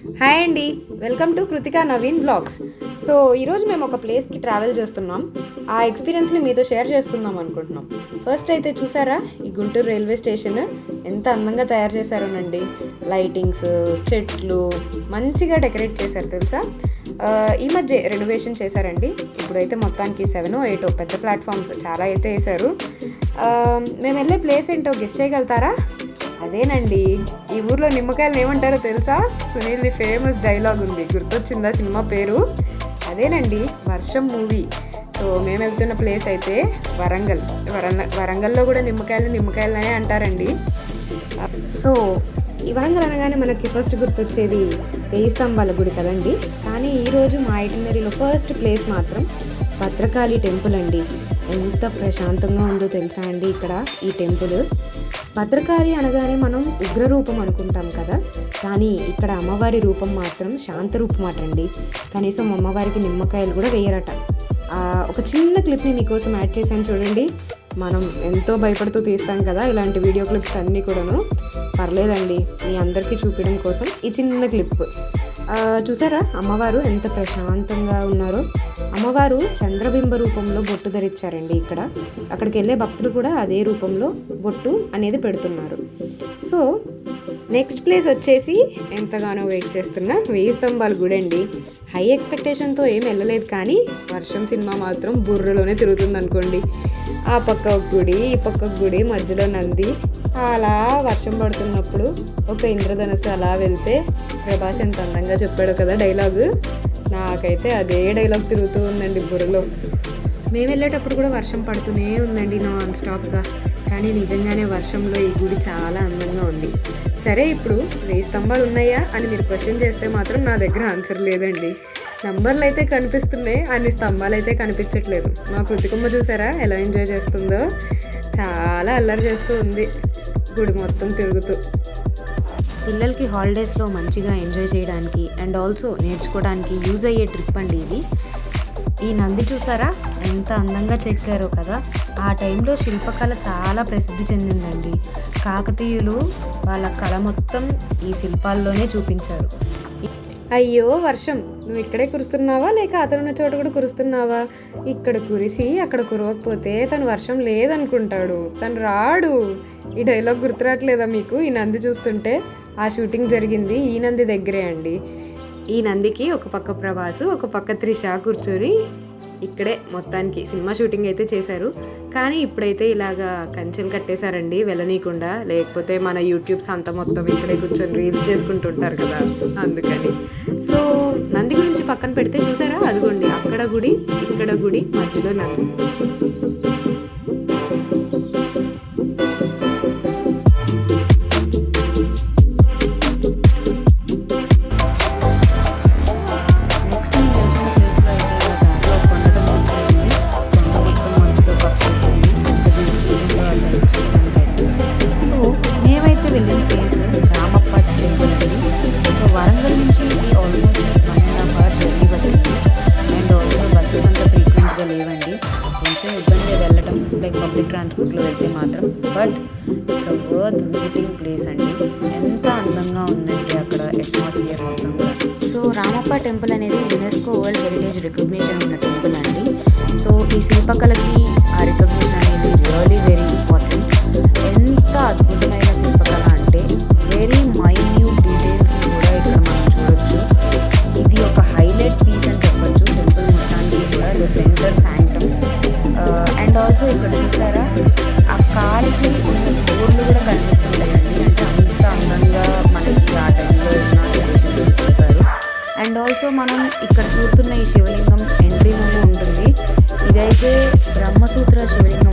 Hi అండి, welcome to Krithika Naveen blogs. So ఈరోజు మేము ఒక ప్లేస్కి ట్రావెల్ చేస్తున్నాం. ఆ ఎక్స్పీరియన్స్ని మీతో షేర్ చేసుకుందాం అనుకుంటున్నాం. ఫస్ట్ అయితే చూసారా, ఈ గుంటూరు రైల్వే స్టేషన్ ఎంత అందంగా తయారు చేశారోనండి. లైటింగ్స్, చెట్లు మంచిగా డెకరేట్ చేశారు తెలుసా. ఈ మధ్య రెనోవేషన్ చేశారండి. ఇప్పుడైతే మొత్తానికి 7 or 8 పెద్ద ప్లాట్ఫామ్స్ చాలా అయితే వేశారు. మేము వెళ్ళే ప్లేస్ ఏంటో గెస్ చేయగలుగుతారా? అదేనండి, ఈ ఊర్లో నిమ్మకాయలు ఏమంటారో తెలుసా? సునీల్ది ఫేమస్ డైలాగ్ ఉంది, గుర్తొచ్చిందా సినిమా పేరు? అదేనండి, వర్షం మూవీ. సో మేము వెళ్తున్న ప్లేస్ అయితే వరంగల్లో కూడా నిమ్మకాయలనే అంటారండి. సో ఈ వరంగల్ అనగానే మనకి ఫస్ట్ గుర్తొచ్చేది 1000 స్తంభాల గుడి కదండి. కానీ ఈరోజు మా ఐటినరీలో ఫస్ట్ ప్లేస్ మాత్రం భద్రకాళి టెంపుల్ అండి. ఎంత ప్రశాంతంగా ఉందో తెలుసా అండి ఇక్కడ ఈ టెంపుల్. భద్రకాళి అనగానే మనం ఉగ్రరూపం అనుకుంటాం కదా, కానీ ఇక్కడ అమ్మవారి రూపం మాత్రం శాంత రూపం అటండి. కనీసం అమ్మవారికి నిమ్మకాయలు కూడా వేయరట. ఒక చిన్న క్లిప్ని మీకోసం యాడ్ చేశాను చూడండి. మనం ఎంతో భయపడుతూ తీస్తాం కదా ఇలాంటి వీడియో క్లిప్స్ అన్నీ కూడాను. పర్లేదండి, మీ అందరికీ చూపించడం కోసం ఈ చిన్న క్లిప్. చూసారా అమ్మవారు ఎంత ప్రశాంతంగా ఉన్నారో. అమ్మవారు చంద్రబింబ రూపంలో బొట్టు ధరించారండి. అక్కడికి వెళ్ళే భక్తులు కూడా అదే రూపంలో బొట్టు అనేది పెడుతున్నారు. సో నెక్స్ట్ ప్లేస్ వచ్చేసి ఎంతగానో వెయిట్ చేస్తున్న 1000 స్తంభాల గుడి అండి. హై ఎక్స్పెక్టేషన్తో ఏం వెళ్ళలేదు, కానీ వర్షం సినిమా మాత్రం బుర్రలోనే తిరుగుతుంది అనుకోండి. ఆ పక్క ఒక గుడి, ఈ పక్క ఒక గుడి, మధ్యలో నంది. అలా వర్షం పడుతున్నప్పుడు ఒక ఇంద్రధనస్సు అలా వెళ్తే ప్రభాస్ ఎంత అందంగా చెప్పాడు కదా డైలాగు. నాకైతే అదే డైలాగ్ తిరుగుతూ ఉందండి బుర్రలో. మేము వెళ్ళేటప్పుడు కూడా వర్షం పడుతూనే ఉందండి నాన్ స్టాప్గా. కానీ నిజంగానే వర్షంలో ఈ గుడి చాలా అందంగా ఉంది. సరే, ఇప్పుడు 1000 స్తంభాలు ఉన్నాయా అని మీరు క్వశ్చన్ చేస్తే మాత్రం నా దగ్గర ఆన్సర్ లేదండి. నంబర్లు అయితే కనిపిస్తున్నాయి, అన్ని స్తంభాలు అయితే కనిపించట్లేదు. మా కృతికమ్మ చూసారా ఎలా ఎంజాయ్ చేస్తుందో. చాలా అల్లరి చేస్తూ ఉంది గుడి మొత్తం తిరుగుతూ. పిల్లలకి హాలిడేస్లో మంచిగా ఎంజాయ్ చేయడానికి అండ్ ఆల్సో నేర్చుకోవడానికి యూజ్ అయ్యే ట్రిప్ అండి ఇది. ఈ నంది చూసారా ఎంత అందంగా చెక్కారో కదా. ఆ టైంలో శిల్పకళ చాలా ప్రసిద్ధి చెందిందండి. కాకతీయులు వాళ్ళ కళ మొత్తం ఈ శిల్పాల్లోనే చూపించారు. అయ్యో వర్షం, నువ్వు ఇక్కడే కురుస్తున్నావా లేక అతనున్న చోట కూడా కురుస్తున్నావా? ఇక్కడ కురిసి అక్కడ కురవకపోతే తను వర్షం లేదనుకుంటాడు, తను రాడు. ఈ డైలాగ్ గుర్తురాట్లేదా మీకు? ఈ నంది చూస్తుంటే ఆ షూటింగ్ జరిగింది ఈ నంది దగ్గరే అండి. ఈ నందికి ఒక పక్క ప్రభాస్, ఒక పక్క త్రిష కూర్చొని ఇక్కడే మొత్తానికి సినిమా షూటింగ్ అయితే చేశారు. కానీ ఇప్పుడైతే ఇలాగా కంచెలు కట్టేశారండి వెళ్ళనీయకుండా. లేకపోతే మన యూట్యూబ్స్ అంతా మొత్తం ఇక్కడే కూర్చొని రీల్స్ చేసుకుంటుంటారు కదా, అందుకని. సో నంది గురించి పక్కన పెడితే చూసారా, అదిగోండి అక్కడ గుడి, ఇక్కడ గుడి, మధ్యలో నంది. పబ్లిక్ ట్రాన్స్పోర్ట్లో వెళ్తే మాత్రం, but it's a worth visiting place అండి. ఎంత అందంగా ఉందండి అక్కడ అట్మాస్ఫియర్ మొత్తం. సో రామప్ప టెంపుల్ అనేది యునెస్కో వరల్డ్ హెరిటేజ్ రికగ్నిషన్ ఉన్న టెంపుల్ అండి. సో ఈ శిల్పకళకి ఆ రికగ్నిషన్ అనేది రియలీ వెరీ ఇంపార్టెంట్. ఎంత అద్భుతమైన శిల్పకళ అంటే వెరీ మైన్యూట్ డీటెయిల్స్ కూడా ఇక్కడ మనం చూడొచ్చు. ఇది ఒక హైలైట్ పీస్ అని చెప్పొచ్చు టెంపుల్ మొత్తానికి కూడా. The centre sanctum. And also ఇక్కడ చూసారా ఆ కాలికి ఉన్న గోర్లు కూడా కనిపిస్తుంటాయండి. అంటే అంత అందంగా మనకి ఆ టైంలో ఉన్న డెకరేషన్ చూస్తారు. అండ్ ఆల్సో మనం ఇక్కడ చూస్తున్న ఈ శివలింగం ఎంట్రీలోనే ఉంటుంది. ఇదైతే బ్రహ్మసూత్ర శివలింగం